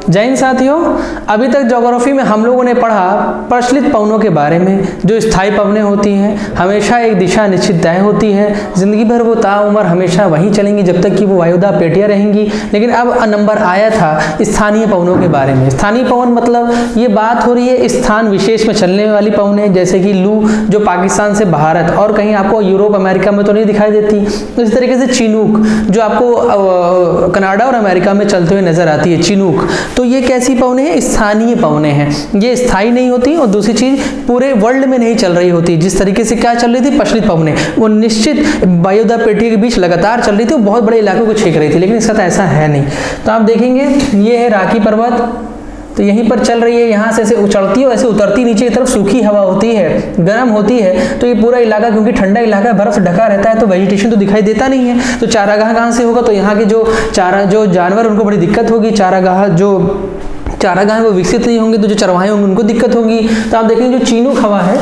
जय हिंद साथियों, अभी तक ज्योग्राफी में हम लोगों ने पढ़ा प्रचलित पवनों के बारे में। जो स्थायी पवनें होती हैं हमेशा एक दिशा निश्चित तय होती है, जिंदगी भर वो ताउम्र हमेशा वहीं चलेंगी जब तक कि वो वायुदाब पेटियाँ रहेंगी। लेकिन अब नंबर आया था स्थानीय पवनों के बारे में। स्थानीय पवन मतलब ये बात हो रही है स्थान विशेष में चलने वाली पवनें, जैसे कि लू जो पाकिस्तान से भारत और कहीं आपको यूरोप अमेरिका में तो नहीं दिखाई देती। इस तरीके से चिनूक जो आपको कनाडा और अमेरिका में चलते हुए नजर आती है, चिनूक। तो ये कैसी पवनें हैं? स्थानीय पवनें हैं। ये स्थायी नहीं होती और दूसरी चीज पूरे वर्ल्ड में नहीं चल रही होती। जिस तरीके से क्या चल रही थी प्रचलित पवनें, वो निश्चित वायुदाब पेटी के बीच लगातार चल रही थी, वो बहुत बड़े इलाकों को छेक रही थी। लेकिन इसका तो ऐसा है नहीं। तो आप देखेंगे ये है राकी पर्वत, तो यहीं पर चल रही है, यहाँ से ऐसे उचड़ती है, ऐसे उतरती नीचे की तरफ, सूखी हवा होती है, गर्म होती है। तो ये पूरा इलाका क्योंकि ठंडा इलाका है, बर्फ ढका रहता है, तो वेजिटेशन तो दिखाई देता नहीं है। तो चारागाह कहाँ से होगा? तो यहाँ के जो जानवर उनको बड़ी दिक्कत होगी। चारागाह वो विकसित नहीं होंगे, तो जो चरवाहे होंगे उनको दिक्कत होगी। तो आप देखेंगे जो चिनूक हवा है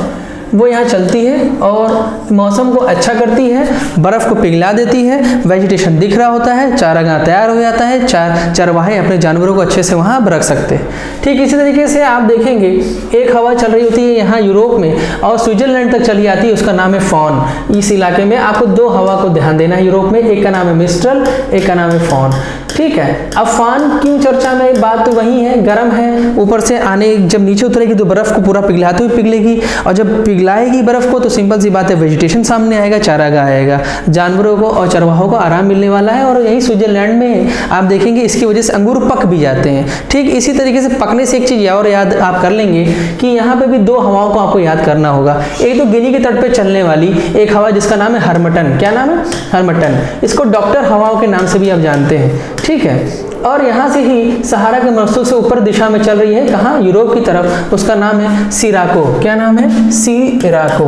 वो यहाँ चलती है और मौसम को अच्छा करती है, बर्फ़ को पिघला देती है, वेजिटेशन दिख रहा होता है, चारागाह तैयार हो जाता है, चरवाहे अपने जानवरों को अच्छे से वहाँ रख सकते हैं। ठीक इसी तरीके से आप देखेंगे एक हवा चल रही होती है यहाँ यूरोप में और स्विट्जरलैंड तक चली आती है, उसका नाम है फॉन। इस इलाके में आपको दो हवा को ध्यान देना है यूरोप में, एक का नाम है मिस्ट्रल, एक का नाम है फॉन। ठीक है, अब फान क्यों चर्चा में? बात तो वही है, गर्म है, ऊपर से आने जब नीचे उतरेगी तो बर्फ को पूरा पिघलाते हुए पिघलेगी, और जब पिघलाएगी बर्फ को तो सिंपल सी बात है वेजिटेशन सामने आएगा, चारागाह आएगा, जानवरों को और चरवाहों को आराम मिलने वाला है। और यही स्विट्जरलैंड में आप देखेंगे इसकी वजह से अंगूर पक भी जाते हैं। ठीक इसी तरीके से पकने से एक चीज और याद आप कर लेंगे कि यहाँ पे भी दो हवाओं को आपको याद करना होगा। एक तो गिनी के तट पे चलने वाली एक हवा जिसका नाम है हर्मटन। क्या नाम है? हर्मटन। इसको डॉक्टर हवाओं के नाम से भी आप जानते हैं। ठीक है, और यहाँ से ही सहारा के मरुस्थल से ऊपर दिशा में चल रही है, कहाँ? यूरोप की तरफ, उसका नाम है सिराको। क्या नाम है? सिराको।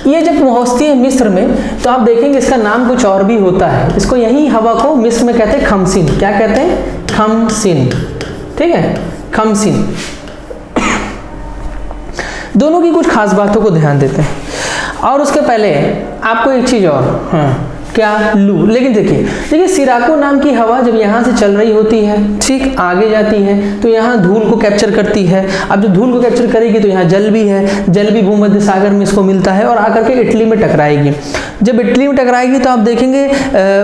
ये जब पहुंचती है मिस्र में तो आप देखेंगे इसका नाम कुछ और भी होता है। इसको यही हवा को मिस्र में कहते हैं खमसिन। क्या कहते हैं? खमसिन। ठीक है, खमसिन। दोनों की कुछ खास बातों को ध्यान देते हैं। और उसके पहले आपको एक चीज और, हाँ क्या? लू। लेकिन देखिए सिराको नाम की हवा जब यहाँ से चल रही होती है, ठीक आगे जाती है तो यहाँ धूल को कैप्चर करती है। अब जब धूल को कैप्चर करेगी तो यहाँ जल भी है, जल भी भूमध्य सागर में इसको मिलता है और आकर के इटली में टकराएगी। जब इटली में टकराएगी तो आप देखेंगे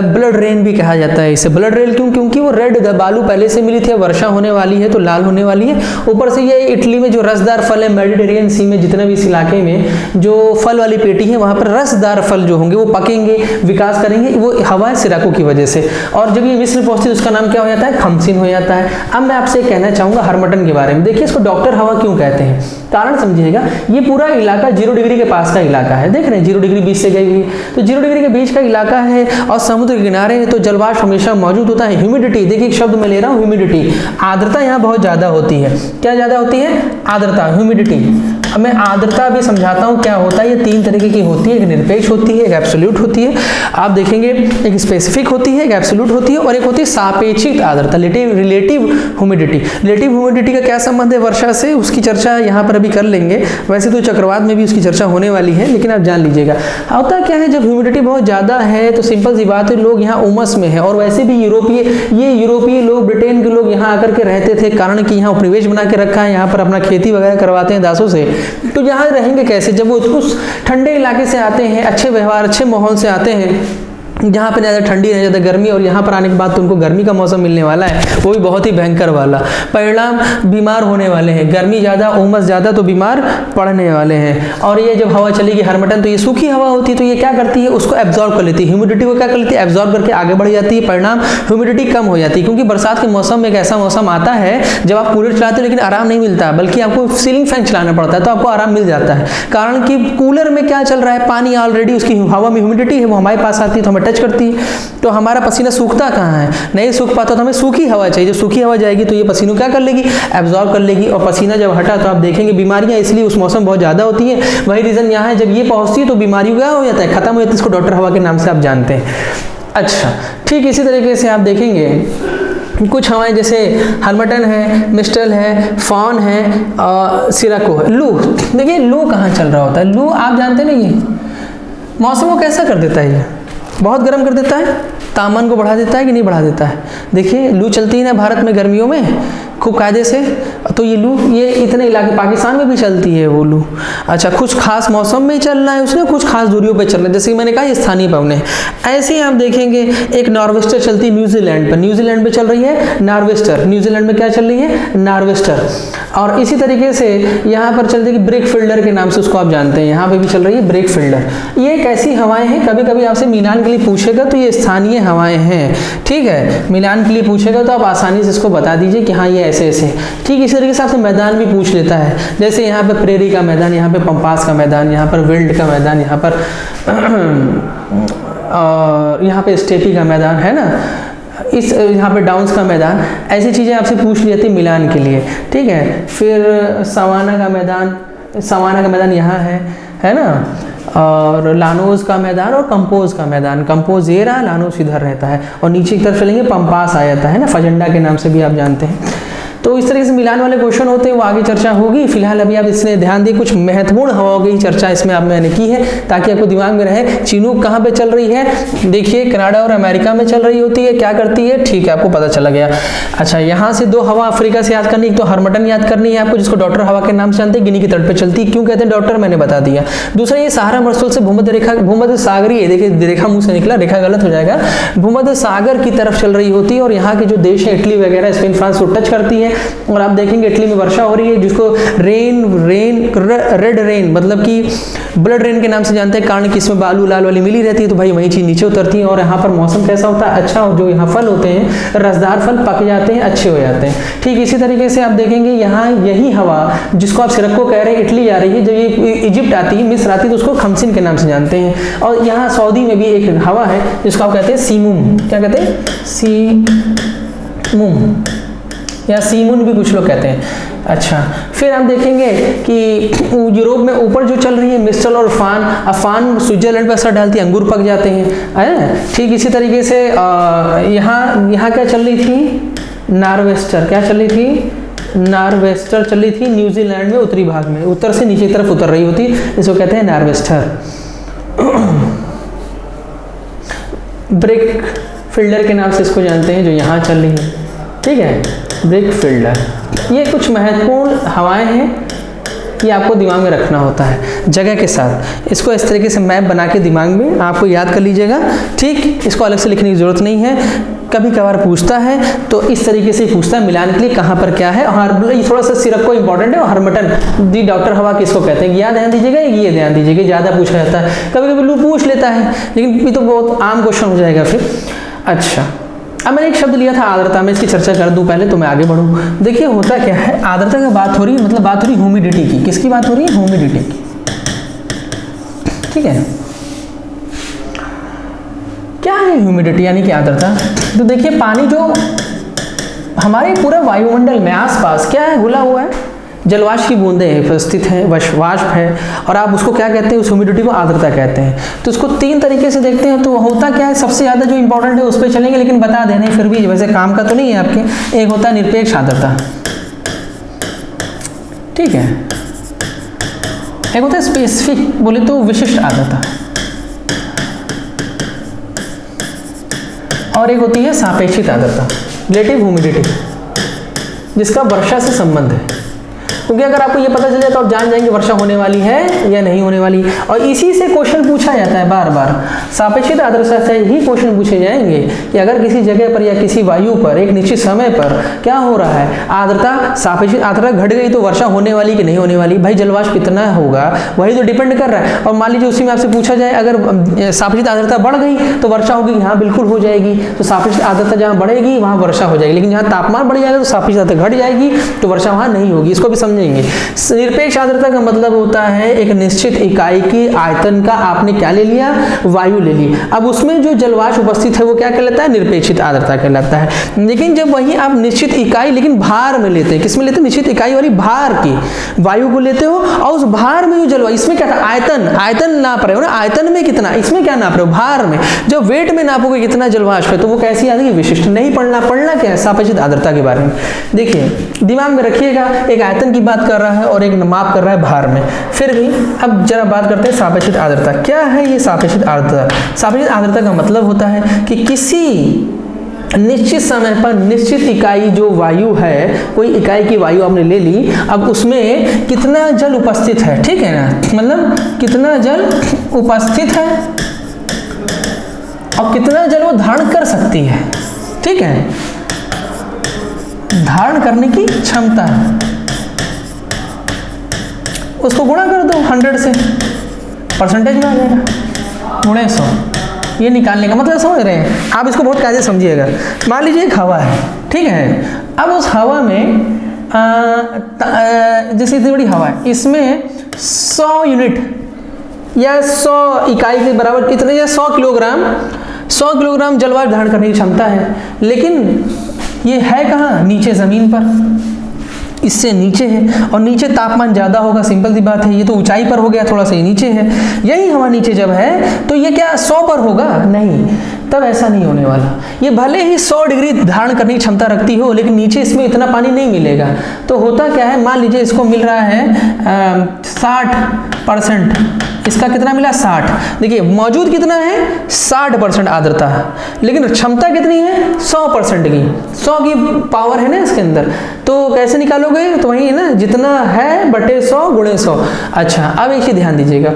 ब्लड रेन भी कहा जाता है इसे। ब्लड रेन क्यों? क्योंकि वो रेड बालू पहले से मिली थी, वर्षा होने वाली है तो लाल होने वाली है। ऊपर से ये इटली में जो रसदार फल है, मेडिटेरियन सी में जितने भी इस इलाके में जो फल वाली पेटी है वहाँ पर रसदार फल जो होंगे वो पकेंगे, विकास करेंगे, वो हवा है सिराको की वजह से। और जब ये मिस्र पहुंचती है तो उसका नाम क्या हो जाता है? खमसिन हो जाता है। अब मैं आपसे कहना चाहूंगा हर्मटन के बारे में। देखिए इसको डॉक्टर हवा क्यों कहते हैं, कारण समझिएगा। ये पूरा इलाका 0 डिग्री के पास का इलाका है। देख रहे हैं 0 डिग्री बीच से गई हुई, तो 0 डिग्री के बीच का इलाका है और समुद्र के किनारे है, तो जलवाष्प हमेशा मौजूद होता है। ह्यूमिडिटी, देखिए एक शब्द मैं ले रहा हूँ, ह्यूमिडिटी, आर्द्रता यहाँ बहुत ज्यादा होती है। क्या ज्यादा होती है? आर्द्रता, ह्यूमिडिटी। अब मैं आर्द्रता भी समझाता हूँ क्या होता है। ये 3 तरीके की होती है, एक निरपेक्ष होती है, एक एब्सोल्यूट होती है। आप देखेंगे एक स्पेसिफिक होती है, एक एब्सोल्यूट होती है, और एक होती है सापेक्षिक आर्द्रता, रिलेटिव ह्यूमिडिटी। रिलेटिव ह्यूमिडिटी का क्या संबंध है वर्षा से, उसकी चर्चा यहाँ पर अभी कर लेंगे। वैसे तो चक्रवात में भी उसकी चर्चा होने वाली है, लेकिन आप जान लीजिएगा। होता क्या है, जब ह्यूमिडिटी बहुत ज़्यादा है तो सिंपल सी बात है लोग यहाँ उमस में है। और वैसे भी यूरोपीय लोग, ब्रिटेन के लोग यहाँ आकर के रहते थे, कारण कि यहाँ उपनिवेश बना के रखा है, यहाँ पर अपना खेती वगैरह करवाते हैं दासों से। तो यहाँ रहेंगे कैसे जब वो उस ठंडे इलाके से आते हैं, अच्छे व्यवहार अच्छे माहौल से आते हैं, जहाँ पे ज़्यादा ठंडी नहीं ज़्यादा गर्मी, और यहाँ पर आने के बाद तो उनको गर्मी का मौसम मिलने वाला है, वो भी बहुत ही भयंकर वाला। परिणाम बीमार होने वाले हैं, गर्मी ज़्यादा उमस ज़्यादा तो बीमार पड़ने वाले हैं। और ये जब हवा चलेगी हर्मटन, तो ये सूखी हवा होती है, तो ये क्या करती है? उसको एब्जॉर्ब कर लेती है, ह्यूमिडिटी को क्या कर लेती है? एब्जॉर्ब करके आगे बढ़ जाती है। परिणाम ह्यूमिडिटी कम हो जाती है, क्योंकि बरसात के मौसम में एक ऐसा मौसम आता है जब आप कूलर चलाते हो लेकिन आराम नहीं मिलता, बल्कि आपको सीलिंग फैन चलाना पड़ता है, तो आपको आराम मिल जाता है। कारण कि कूलर में क्या चल रहा है, पानी ऑलरेडी उसकी हवा में ह्यूमिडिटी है, वो हमारे पास आती है तो हमें टच करती है, तो हमारा पसीना सूखता कहाँ है? नहीं सूख पाता, तो हमें सूखी हवा चाहिए। जब सूखी हवा जाएगी तो ये पसीनों क्या कर लेगी? एब्जॉर्ब कर लेगी। और पसीना जब हटा तो आप देखेंगे बीमारियां इसलिए उस मौसम बहुत ज़्यादा होती है। वही रीज़न यहाँ है, जब ये पहुँचती है तो बीमारी क्या हो जाता है? खत्म हो जाती है। इसको डॉक्टर हवा के नाम से आप जानते हैं। अच्छा, ठीक इसी तरीके से आप देखेंगे कुछ हवाएं जैसे हर्मटन है, मिस्ट्रल है, फॉन है, सिराको है। लू, देखिए लू कहाँ चल रहा होता है? लू आप जानते नहीं, ये मौसम को कैसा कर देता है? ये बहुत गर्म कर देता है, तापमान को बढ़ा देता है कि नहीं बढ़ा देता है? देखिए लू चलती है ना भारत में गर्मियों में खूब कायदे से, तो ये लू ये इतने इलाके पाकिस्तान में भी चलती है वो लू। अच्छा, कुछ खास मौसम में चलना है उसने, कुछ खास दूरियों पे चलना है, जैसे कि मैंने कहा ये स्थानीय पवन है। ऐसे ही आप देखेंगे एक नॉर्वेस्टर चलती है न्यूजीलैंड पर, न्यूजीलैंड पे चल रही है नॉर्वेस्टर, न्यूजीलैंड में क्या चल रही है? नॉर्वेस्टर। और इसी तरीके से यहाँ पर चलती है ब्रेक फील्डर के नाम से, उसको आप जानते हैं, यहाँ पे भी चल रही है ब्रेक फील्डर। ये कैसी हवाएं हैं? कभी कभी आपसे मिलान के लिए पूछेगा तो ये स्थानीय हवाएं हैं, ठीक है। मिलान के लिए पूछेगा तो आप आसानी से इसको बता दीजिए कि हाँ ये ऐसे ऐसे, ठीक। इसी तरीके से आपसे मैदान भी पूछ लेता है, जैसे यहाँ पे प्रेरी का मैदान, यहाँ पे पंपास का मैदान, यहाँ पर विल्ड का मैदान, यहाँ पर और यहाँ पे स्टेपी का मैदान है ना, इस यहाँ पे डाउन्स का मैदान, ऐसी चीज़ें आपसे पूछ ली जाती है मिलान के लिए, ठीक है। फिर सवाना का मैदान, सवाना का मैदान यहाँ है ना, और लानोज का मैदान और कंपोज का मैदान, कंपोज ये रहा, लानोज इधर रहता है, और नीचे की तरफ चलेंगे पंपास आ जाता है ना, फजंडा के नाम से भी आप जानते हैं। तो इस तरीके से मिलान वाले क्वेश्चन होते हैं, वो आगे चर्चा होगी। फिलहाल अभी आप इसमें ध्यान दिए, कुछ महत्वपूर्ण हवाओं की चर्चा इसमें आप मैंने की है ताकि आपको दिमाग में रहे। चिनूक कहाँ पे चल रही है? देखिए कनाडा और अमेरिका में चल रही होती है। क्या करती है? ठीक है, आपको पता चला गया। अच्छा, यहाँ से दो हवा अफ्रीका से याद करनी, एक तो हरमटन याद करनी है आपको, जिसको डॉक्टर हवा के नाम से जानते हैं, गिनी की तट पर चलती है। क्यों कहते हैं डॉक्टर? मैंने बता दिया। दूसरा ये सहारा मरुस्थल से भूमध्य रेखा, भूमध्य सागरीय, देखिए रेखा मुंह से निकला, रेखा गलत हो जाएगा, भूमध्य सागर की तरफ चल रही होती है, और यहाँ के जो देश है इटली वगैरह, स्पेन, फ्रांस को टच करती है। और आप देखेंगे इटली में वर्षा हो रही है, जिसको रेड रेन मतलब कि ब्लड रेन के नाम से जानते हैं, कारण कि इसमें बालू लाल वाली मिली रहती है, तो भाई वही चीज नीचे उतरती है। और यहाँ पर मौसम कैसा होता है? अच्छा, और जो यहाँ फल होते हैं रसदार फल पक जाते हैं, अच्छे हो जाते हैं, ठीक। इसी तरीके से आप देखेंगे यहाँ यही हवा जिसको आप सिरक्को कह रहे हैं, इटली आ रही है, जब ये इजिप्ट आती है, मिस्र आती है, तो उसको खमसिन के नाम से जानते हैं। और यहाँ सऊदी में भी एक हवा है जिसको आप कहते हैं सीमुम। क्या कहते हैं? सीमुम या सीमुन भी कुछ लोग कहते हैं। अच्छा, फिर हम देखेंगे कि यूरोप में ऊपर जो चल रही है मिस्टल और फान, अफान स्विट्जरलैंड पर असर डालती है, अंगूर पक जाते हैं, ठीक। इसी तरीके से यहाँ क्या चल रही थी? नॉर्वेस्टर। क्या चल रही थी? नॉर्वेस्टर चल रही थी न्यूजीलैंड में, उत्तरी भाग में, उत्तर से नीचे की तरफ उतर रही होती, इसको कहते हैं नॉर्वेस्टर। ब्रेक फील्डर के नाम से इसको जानते हैं, जो यहाँ चल रही है, ठीक है, ब्रेक फील्डर। ये कुछ महत्वपूर्ण हवाएं हैं कि आपको दिमाग में रखना होता है जगह के साथ। इसको इस तरीके से मैप बना के दिमाग में आपको याद कर लीजिएगा, ठीक। इसको अलग से लिखने की जरूरत नहीं है। कभी कभार पूछता है तो इस तरीके से पूछता है मिलान के लिए कहाँ पर क्या है। और थोड़ा सा सिरक्को इंपॉर्टेंट है, और हरमटन दी डॉक्टर हवा किसको कहते हैं, या ध्यान दीजिएगा, ये ध्यान दीजिएगा, ज़्यादा पूछा जाता है। कभी कभी लू पूछ लेता है, लेकिन ये तो बहुत आम क्वेश्चन हो जाएगा फिर। अच्छा, अब मैंने एक शब्द लिया था आर्द्रता, में इसकी चर्चा कर दूं पहले तो मैं आगे बढ़ूं। देखिए होता क्या है, आर्द्रता की बात हो रही है, मतलब बात हो रही है ह्यूमिडिटी की। किसकी बात हो रही है? ह्यूमिडिटी की, ठीक है। क्या है ह्यूमिडिटी यानी कि आर्द्रता? तो देखिए पानी जो हमारे पूरे वायुमंडल में आसपास क्या है, घुला हुआ है, जलवाष्प की बूंदें उपस्थित हैं, वाष्प है, और आप उसको क्या कहते हैं? उस ह्यूमिडिटी को आर्द्रता कहते हैं। तो इसको तीन तरीके से देखते हैं। तो होता क्या है, सबसे ज़्यादा जो इंपॉर्टेंट है उस पर चलेंगे, लेकिन बता देने फिर भी, वैसे काम का तो नहीं है आपके। एक होता है निरपेक्ष आर्द्रता, ठीक है। एक होता है स्पेसिफिक, बोले तो विशिष्ट आर्द्रता, और एक होती है सापेक्षिक आर्द्रता, रिलेटिव ह्यूमिडिटी, जिसका वर्षा से संबंध है। क्योंकि अगर आपको ये पता चल जाए तो आप जान जाएंगे वर्षा होने वाली है या नहीं होने वाली। और इसी से क्वेश्चन पूछा जाता है बार बार, सापेक्षिक आर्द्रता से ही क्वेश्चन पूछे जाएंगे कि अगर किसी जगह पर या किसी वायु पर एक निश्चित समय पर क्या हो रहा है, आर्द्रता, सापेक्षिक आर्द्रता घट गई तो वर्षा होने वाली कि नहीं होने वाली। भाई जलवाष्प कितना होगा वही तो डिपेंड कर रहा है। और मान लीजिए उसी में आपसे पूछा जाए अगर सापेक्षिक आर्द्रता बढ़ गई तो वर्षा होगी, हाँ बिल्कुल हो जाएगी। तो सापेक्षिक आर्द्रता जहाँ बढ़ेगी वहाँ वर्षा हो जाएगी, लेकिन जहाँ तापमान बढ़ जाएगा तो सापेक्षिक आर्द्रता घट जाएगी तो वर्षा वहाँ नहीं होगी। इसको भी समझेंगे। निरपेक्ष आर्द्रता का मतलब होता है एक निश्चित इकाई की आयतन का आपने क्या ले लिया, वायु ले ली। अब उसमें जो जलवाष्प उपस्थित है वो क्या कहलाता है, निरपेक्षित आर्द्रता कहलाता है। लेकिन जब वही आप निश्चित इकाई लेकिन भार में लेते हैं, किसमें लेते हैं, निश्चित इकाई वाली भार की वायु को लेते हो, और उस भार में जो जलवायु, इसमें क्या था, आयतन, आयतन नाप रहे हो ना, आयतन में कितना, इसमें क्या नाप रहे हो, भार में। जब वेट में नापोगे कितना जलवाष्प है तो वो कैसी आती है, विशिष्ट। नहीं पढ़ना क्या है, सापेक्षिक आर्द्रता के बारे में। देखिए दिमाग में रखिएगा, एक आयतन की बात कर रहा है और एक माप कर रहा है भार में, फिर भी अब जरा बात करते हैं सापेक्षिक आर्द्रता। क्या है ये सापेक्षिक आर्द्रता? सापेक्षिक आर्द्रता का मतलब होता है कि किसी निश्चित समय पर निश्चित इकाई जो वायु है, कोई इकाई की वायु आपने ले ली, अब उसमें कितना जल उपस्थित है, ठीक है ना, मतलब कितना जल उपस्थित है और कितना जल वो धारण कर सकती है, ठीक है, धारण करने की क्षमता है, उसको गुणा कर दो 100 से, परसेंटेज में आ जाएगा, गुणे 100, ये निकालने का मतलब समझ रहे हैं आप? इसको बहुत कायदे समझिएगा। मान लीजिए एक हवा है, ठीक है, अब उस हवा में जैसे इतनी बड़ी हवा है, इसमें 100 यूनिट या 100 इकाई के बराबर इतने या 100 किलोग्राम जलवायु धारण करने की क्षमता है, लेकिन ये है कहाँ? नीचे ज़मीन पर, इससे नीचे है, और नीचे तापमान ज़्यादा होगा, सिंपल सी बात है, ये तो ऊंचाई पर हो गया, थोड़ा सा ये नीचे है, यही हवा नीचे जब है तो ये क्या 100 पर होगा? नहीं, तब ऐसा नहीं होने वाला। ये भले ही 100 डिग्री धारण करने की क्षमता रखती हो, लेकिन नीचे इसमें इतना पानी नहीं मिलेगा। तो होता क्या है, मान लीजिए इसको मिल रहा है 60%, इसका कितना मिला? 60। देखिए मौजूद कितना है? 60% आर्द्रता, लेकिन क्षमता कितनी है? 100% की, 100 की पावर है ना इसके अंदर। तो कैसे निकालोगे? तो वही है ना, जितना है बटे 100 गुणे 100। अच्छा, अब एक चीज ध्यान दीजिएगा,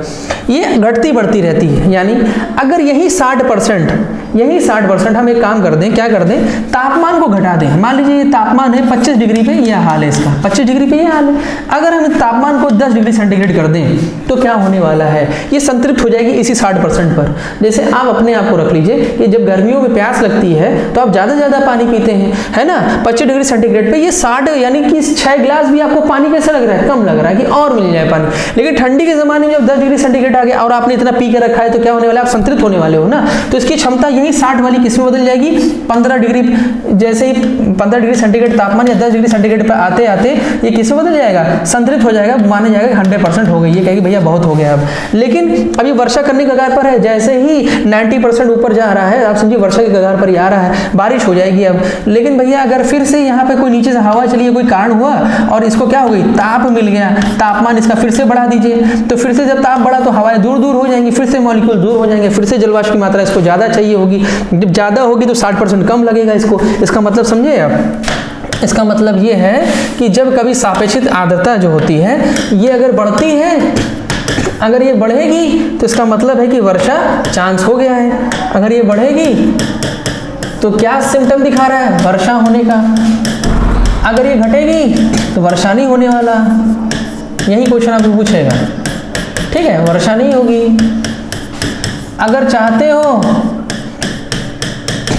ये घटती बढ़ती रहती है, यानी अगर यही 60% हम एक काम कर दें, क्या कर दें, तापमान को घटा दें। मान लीजिए ये तापमान है 25 डिग्री पे, यह हाल है इसका, 25 डिग्री पे यह हाल है। अगर हम तापमान को 10 डिग्री सेंटीग्रेड कर दें तो क्या होने वाला है? ये संतृप्त हो जाएगी इसी 60% पर। जैसे आप अपने आप को रख लीजिए कि जब गर्मियों में प्यास लगती है तो आप ज़्यादा ज़्यादा पानी पीते हैं, है ना, 25 डिग्री सेंटीग्रेड पे ये 60 यानी कि 6 गिलास भी आपको पानी कैसा लग रहा है? कम लग रहा है कि और मिल जाए पानी। लेकिन ठंडी के ज़माने में जब 10 डिग्री सेंटीग्रेड आ गया और आपने इतना पी के रखा है तो क्या होने वाला है? आप संतृप्त होने वाले हो ना। तो इसकी क्षमता यही 60 वाली किस में बदल जाएगी? 15 डिग्री, जैसे ही 15 डिग्री सेंटीग्रेड तापमान या 10 डिग्री सेंटीग्रेड पर आते आते ये किस में बदल जाएगा? संतृप्त हो जाएगा, माना जाएगा 100% हो गई। ये कहेगी भैया बहुत हो गया अब। लेकिन अभी वर्षा करने के कगार पर है, जैसे ही 90% ऊपर जा रहा है, आप समझिए वर्षा के कगार पर ही आ रहा है, बारिश हो जाएगी अब। लेकिन भैया अगर फिर से यहाँ पे कोई नीचे से हवा चली है, कोई कारण हुआ और इसको क्या हो गई? ताप मिल गया, तापमान इसका फिर से बढ़ा दीजिए, तो फिर से जब ताप बढ़ा तो हवाएं दूर दूर हो जाएंगी, फिर से मॉलिक्यूल दूर हो जाएंगे, फिर से जलवाष्प की मात्रा इसको ज़्यादा चाहिए होगी। जब ज़्यादा होगी तो 60% कम लगेगा इसको। इसका मतलब समझे आप? इसका मतलब ये है कि जब कभी सापेक्षिक आर्द्रता जो होती है ये अगर बढ़ती है, अगर ये बढ़ेगी तो इसका मतलब है कि वर्षा चांस हो गया है। अगर ये बढ़ेगी तो क्या सिम्टम दिखा रहा है? वर्षा होने का। अगर ये घटेगी तो वर्षा नहीं होने वाला। यही क्वेश्चन आपको पूछेगा, ठीक है, वर्षा नहीं होगी। अगर चाहते हो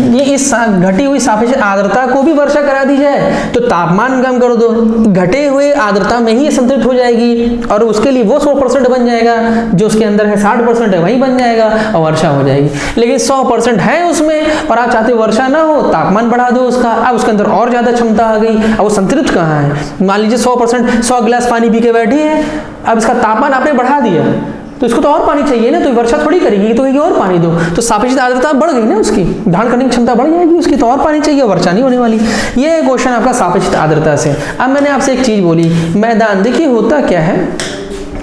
ये इस घटी हुई सापेक्षिक आर्द्रता को भी वर्षा करा दी जाए तो तापमान कम कर दो, घटे हुए आर्द्रता में ही संतृप्त हो जाएगी और उसके लिए वो 100% बन जाएगा, जो उसके अंदर है 60% है वही बन जाएगा और वर्षा हो जाएगी। लेकिन 100% है उसमें और आप चाहते हो वर्षा ना हो, तापमान बढ़ा दो उसका, अब उसके अंदर और ज्यादा क्षमता आ गई, अब वो संतृप्त कहाँ है? मान लीजिए 100 गिलास पानी पी के बैठी है, अब इसका तापमान आपने बढ़ा दिया तो इसको तो और पानी चाहिए ना, तो वर्षा थोड़ी करेगी, तो और पानी दो, तो सापेक्षिक आर्द्रता बढ़ गई ना, उसकी धारण करने की क्षमता बढ़ जाएगी उसकी, तो और पानी चाहिए, वर्षा नहीं होने वाली। ये क्वेश्चन आपका सापेक्षिक आर्द्रता से। अब मैंने आपसे एक चीज बोली, मैदान। देखिए होता क्या है,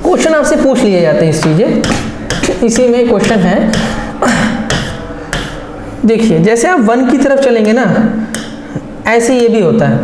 क्वेश्चन आपसे पूछ लिए जाते हैं इस चीजें। इसी में क्वेश्चन है, देखिए जैसे आप वन की तरफ चलेंगे ना, ऐसे ये भी होता है।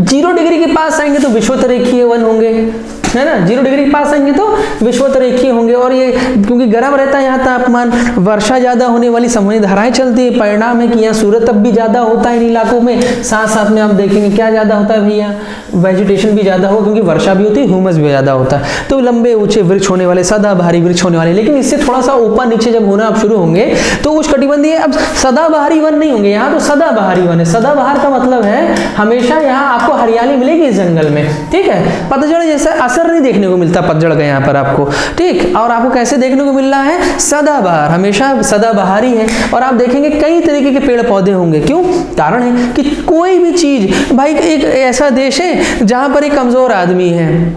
0 डिग्री के पास आएंगे तो विषुवतरेखीय वन होंगे, है ना, 0 डिग्री के पास आएंगे तो विषुवतरेखीय होंगे। और ये क्योंकि गर्म रहता है यहाँ तापमान, वर्षा ज़्यादा होने वाली संवहनी धाराएं चलती है, परिणाम है कि यहाँ सूर्य तप भी ज़्यादा होता है इन इलाकों में। साथ साथ में आप देखेंगे क्या ज़्यादा होता है भैया, वेजिटेशन भी ज़्यादा हो, क्योंकि वर्षा भी होती है, ह्यूमस भी ज़्यादा होता है। तो लंबे ऊंचे वृक्ष होने वाले, सदाबहारी वृक्ष होने वाले। लेकिन इससे थोड़ा सा ऊपर नीचे जब होना आप शुरू होंगे तो उष्णकटिबंधीय अब सदाबहारी वन नहीं होंगे, यहाँ तो सदाबहारी वन है। सदाबहार का मतलब है हमेशा यहाँ आपको हरियाली मिलेगी इस जंगल में, ठीक है। पतझड़ जैसा असर नहीं देखने को मिलता पतझड़ का यहाँ पर आपको, ठीक। और आपको कैसे देखने को मिल रहा है? सदाबहार, हमेशा सदाबहारी है। और आप देखेंगे कई तरीके के पेड़ पौधे होंगे। क्यों? कारण है कि कोई भी चीज, भाई एक ऐसा देश है जहां पर एक कमजोर आदमी है,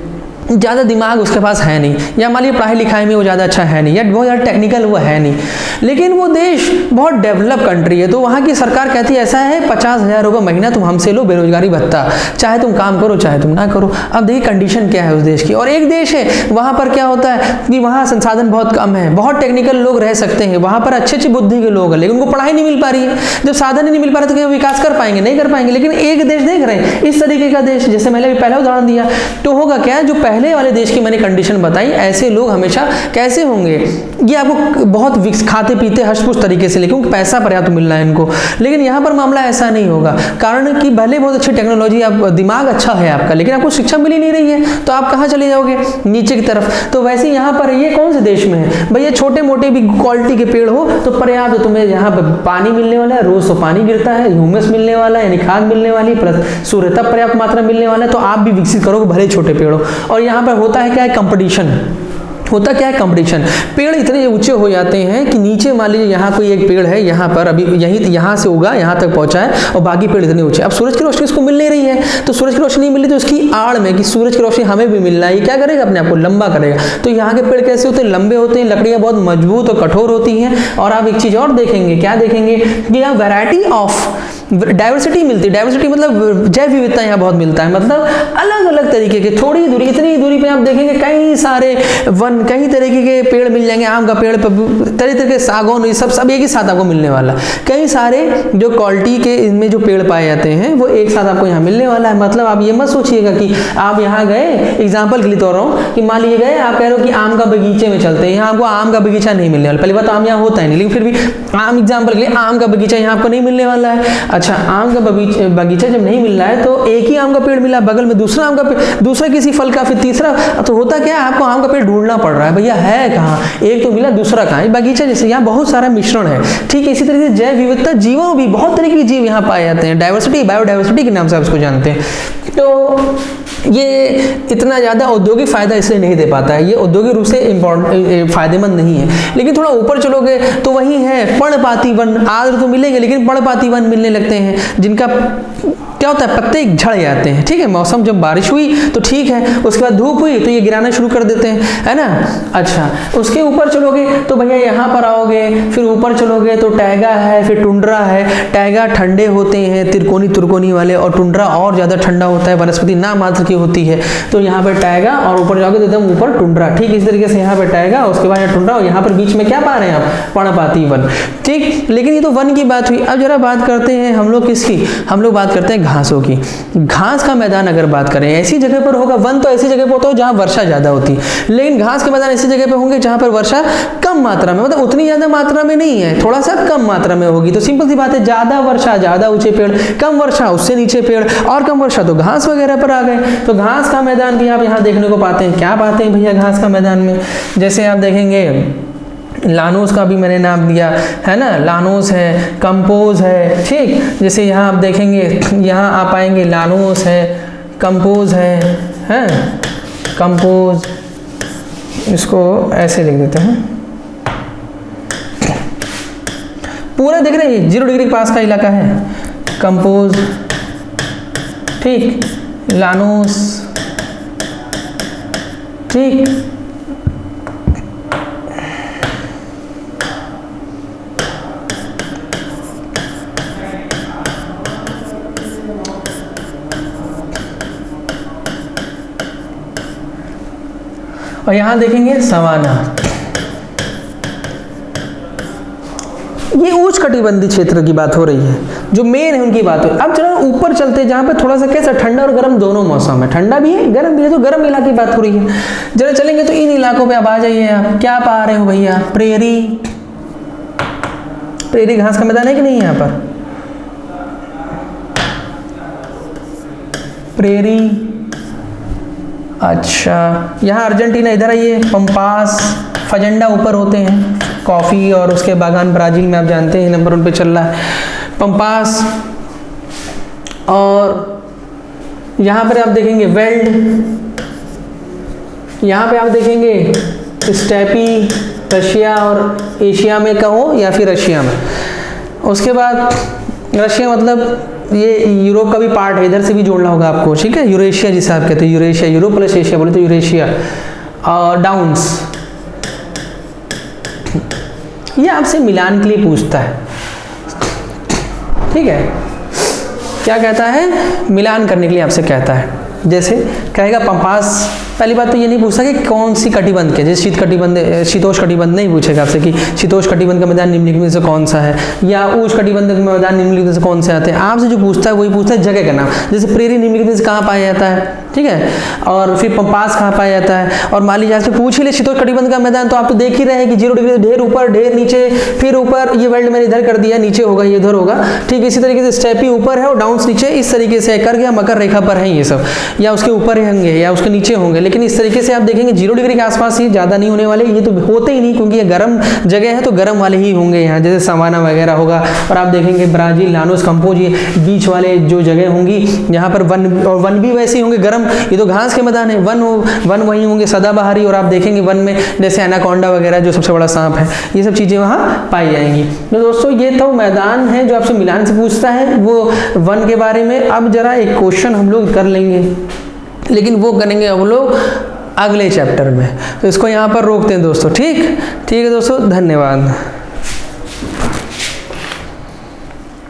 ज़्यादा दिमाग उसके पास है नहीं, या मान लीजिए पढ़ाई लिखाई में वो ज़्यादा अच्छा है नहीं, या बहुत ज़्यादा टेक्निकल वो है नहीं, लेकिन वो देश बहुत डेवलप कंट्री है, तो वहाँ की सरकार कहती है ऐसा है 50,000 रुपये महीना तुम हमसे लो बेरोजगारी भत्ता, चाहे तुम काम करो चाहे तुम ना करो। अब देखिए कंडीशन क्या है उस देश की। और एक देश है वहाँ पर क्या होता है कि वहाँ संसाधन बहुत कम है, बहुत टेक्निकल लोग रह सकते हैं, वहाँ पर अच्छी अच्छी बुद्धि के लोग हैं, लेकिन उनको पढ़ाई नहीं मिल पा रही है। जब साधन ही नहीं मिल पा रहा तो क्या विकास कर पाएंगे? नहीं कर पाएंगे। लेकिन एक देश देख रहे हैं इस तरीके का देश, जैसे मैंने पहला उदाहरण दिया, तो होगा क्या, जो पहले वाले देश की मैंने कंडीशन बताई, ऐसे लोग हमेशा कैसे होंगे, ये आपको बहुत खाते पीते हष्ट-पुष्ट तरीके से, लेकिन पैसा पर्याप्त मिल रहा है इनको। लेकिन यहाँ पर मामला ऐसा नहीं होगा, कारण कि भले बहुत अच्छी टेक्नोलॉजी, आप दिमाग अच्छा है आपका, लेकिन आपको शिक्षा मिल ही नहीं रही है, तो आप कहाँ चले जाओगे? नीचे की तरफ। तो वैसे यहाँ पर ये कौन से देश में है भैया, छोटे मोटे भी क्वालिटी के पेड़ हो तो पर्याप्त तुम्हें यहाँ पर पानी मिलने वाला है, रोज तो पानी गिरता है, ह्यूमस मिलने वाला है यानी खाद मिलने वाली, प्लस सूर्यताप पर्याप्त मात्रा मिलने वाला है, तो आप भी विकसित करोगे भले छोटे पेड़ हो। और यहाँ पर होता है क्या है, कंपटीशन होता क्या है, कंपटीशन। पेड़ इतने ऊंचे हो जाते हैं कि नीचे मान लीजिए यहाँ कोई एक पेड़ है, यहाँ पर अभी यहाँ से उगा यहाँ तक पहुँचा है, और बाकी पेड़ इतने ऊंचे। अब सूरज की रोशनी इसको मिल नहीं रही है, तो सूरज की रोशनी नहीं मिल रही, तो उसकी आड़ में कि सूरज की रोशनी हमें भी मिल रहा है, क्या करेगा, अपने आप को लंबा करेगा। तो यहाँ के पेड़ कैसे होते हैं, लंबे होते हैं, लकड़ियाँ बहुत मजबूत और कठोर होती हैं। और आप एक चीज़ और देखेंगे, क्या देखेंगे कि यहाँ वैरायटी ऑफ डाइवर्सिटी मिलती है। डाइवर्सिटी मतलब जैव विविधता यहाँ बहुत मिलता है, मतलब अलग अलग तरीके के, थोड़ी दूरी, इतनी दूरी पे आप देखेंगे कई सारे वन, कई तरीके के पेड़ मिल जाएंगे, आम का पेड़, तरह तरह के सागौन, ये सब एक ही साथ आपको मिलने वाला। कई सारे जो क्वालिटी के इनमें जो पेड़ पाए जाते हैं वो एक साथ आपको यहाँ मिलने वाला है। मतलब आप ये मत सोचिएगा कि आप यहाँ गए, एग्जाम्पल के लिए तो रहा हूँ कि मान लीजिए गए, आप कह रहे हो कि आम का बगीचे में चलते हैं, यहाँ आपको आम का बगीचा नहीं मिलने वाला। पहली बात, आम यहाँ होता है नहीं, लेकिन फिर भी आम एग्जाम्पल के लिए आम का बगीचा यहाँ आपको नहीं मिलने वाला है। अच्छा, आम का बगीचा जब नहीं मिल रहा है तो एक ही आम का पेड़ मिला, बगल में दूसरा आम का पेड़, दूसरा किसी फल का, फिर तीसरा, तो होता क्या है, आपको आम का पेड़ ढूंढना पड़ रहा है, भैया है कहाँ, एक तो मिला दूसरा कहाँ। बगीचा जैसे यहाँ बहुत सारा मिश्रण है, ठीक है। इसी तरीके से जैव विविधता, जीवों भी बहुत तरीके के जीव यहाँ पाए जाते हैं, डाइवर्सिटी, बायोडाइवर्सिटी के नाम से आप इसको जानते हैं। तो ये इतना ज़्यादा औद्योगिक फायदा इसलिए नहीं दे पाता है, ये औद्योगिक रूप से फायदेमंद नहीं है। लेकिन थोड़ा ऊपर चलोगे तो वही है पर्णपाती वन, आर्द्र तो मिलेंगे लेकिन पर्णपाती वन मिलने लगते हैं, जिनका क्या होता है, पत्ते झड़ जाते हैं, ठीक है। मौसम जब बारिश हुई तो ठीक है, उसके बाद धूप हुई तो ये गिराना शुरू कर देते हैं, है ना। अच्छा, उसके ऊपर चलोगे तो भैया यहाँ पर आओगे, फिर ऊपर चलोगे तो टैगा है, फिर टुंड्रा है। टैगा ठंडे होते हैं, तिरकोनी वाले, और टुंड्रा और ज़्यादा ठंडा होता है, वनस्पति नाम मात्र की होती है। तो यहाँ पर टैगा, और ऊपर जाओगे तो एकदम ऊपर टुंड्रा, ठीक। इस तरीके से यहाँ पर टैगा, उसके बाद यहाँ टुंड्रा, और यहाँ पर बीच में क्या पा रहे हैं आप, पर्णपाती वन, ठीक। लेकिन ये तो वन की बात हुई। अब जरा बात करते हैं हम लोग किसकी, हम लोग बात करते हैं घासों की। घास का मैदान अगर बात करें, ऐसी जगह पर होगा, वन तो ऐसी जगह पर होता है जहां वर्षा ज्यादा होती है, लेकिन घास के मैदान ऐसी जगह पे होंगे जहां पर वर्षा कम मात्रा में, मतलब उतनी ज्यादा मात्रा में नहीं है, थोड़ा सा कम मात्रा में होगी। तो सिंपल सी बात है, ज्यादा वर्षा ज्यादा ऊंचे पेड़, कम वर्षा उससे नीचे पेड़, और कम वर्षा तो घास वगैरह पर आ गए। तो घास का मैदान भी आप यहाँ देखने को पाते हैं। क्या पाते हैं भैया घास का मैदान में, जैसे आप देखेंगे लानोस का भी मैंने नाम दिया है ना, लानोस है, कंपोज है, ठीक। जैसे यहाँ आप देखेंगे, यहाँ आप आएंगे, लानोस है, कंपोज है, कंपोज, इसको ऐसे लिख देते हैं, पूरा देख रहे हैं 0 डिग्री के पास का इलाका है, कंपोज, ठीक, लानोस, ठीक। और यहां देखेंगे सवाना, ये उच्च कटिबंधीय क्षेत्र की बात हो रही है, जो मेन है उनकी बात हो। अब चलो ऊपर चलते, जहां पे थोड़ा सा कैसा ठंडा और गर्म दोनों मौसम है, ठंडा भी है गर्म भी है, तो गर्म इलाके की बात हो रही है। जरा चलेंगे तो इन इलाकों पे अब आ जाइए। आप क्या पा रहे हो भैया, प्रेरी, प्रेरी घास का मैदान है कि नहीं यहाँ पर, प्रेरी। अच्छा, यहाँ अर्जेंटीना, इधर आइए, पंपास, फजेंडा ऊपर होते हैं, कॉफ़ी और उसके बागान ब्राज़ील में आप जानते हैं नंबर 1 पे चल रहा है, पंपास। और यहाँ पर आप देखेंगे वेल्ड, यहाँ पे आप देखेंगे स्टेपी, रशिया और एशिया में कहो या फिर रशिया में। उसके बाद रशिया मतलब ये यूरोप का भी पार्ट है, इधर से भी जोड़ना होगा आपको, ठीक है। यूरेशिया जिसे आप कहते हैं, यूरेशिया, यूरोप प्लस एशिया बोले तो यूरेशिया। और डाउन्स, ये आपसे मिलान के लिए पूछता है, ठीक है। क्या कहता है, मिलान करने के लिए आपसे कहता है। जैसे कहेगा पंपास, पहली बात तो ये नहीं पूछता कि कौन सी कटिबंध के, जैसे शीतोष्ण कटिबंध नहीं पूछेगा आपसे कि शीतोष्ण कटिबंध का मैदान निम्नलिखित में से कौन सा है, या उष्ण कटिबंध का मैदान निम्नलिखित में से कौन से आते हैं। आपसे जो पूछता है वही पूछता है जगह का नाम, जैसे प्रेरी निम्नलिखित में से कहाँ पाया जाता है, ठीक है। और फिर पंपास कहाँ पाया जाता है। और मान लीजिए आपसे पूछ ही ले शीतोष्ण कटिबंध का मैदान, तो आप तो देख ही रहे हैं कि 0 डिग्री ढेर ऊपर ढेर नीचे, फिर ऊपर, ये वर्ल्ड मैंने इधर कर दिया, नीचे होगा ये इधर होगा, ठीक। इसी तरीके से स्टेपी ऊपर है और डाउन्स नीचे, इस तरीके से कर गया, मकर रेखा पर है ये सब, या उसके ऊपर होंगे या उसके नीचे होंगे। लेकिन इस तरीके से आप देखेंगे 0 डिग्री के आसपास ही, ज़्यादा नहीं होने वाले, ये तो होते ही नहीं, क्योंकि ये गर्म जगह है तो गर्म वाले ही होंगे यहाँ, जैसे सवाना वगैरह होगा। और आप देखेंगे ब्राजील, लानोस कंपोज, ये बीच वाले जो जगह होंगी यहाँ पर वन, और वन भी वैसे ही होंगे गर्म, ये तो घास के मैदान है। वन वही होंगे सदाबहारी, और आप देखेंगे वन में जैसे एनाकोंडा वगैरह जो सबसे बड़ा सांप है, ये सब चीज़ें वहाँ पाई जाएंगी। तो दोस्तों ये तो मैदान है जो आपसे मिलान से पूछता है वो वन के बारे में। अब जरा एक क्वेश्चन हम लोग कर लेंगे, लेकिन वो करेंगे हम लोग अगले चैप्टर में, तो इसको यहाँ पर रोकते हैं दोस्तों, ठीक है दोस्तों, धन्यवाद।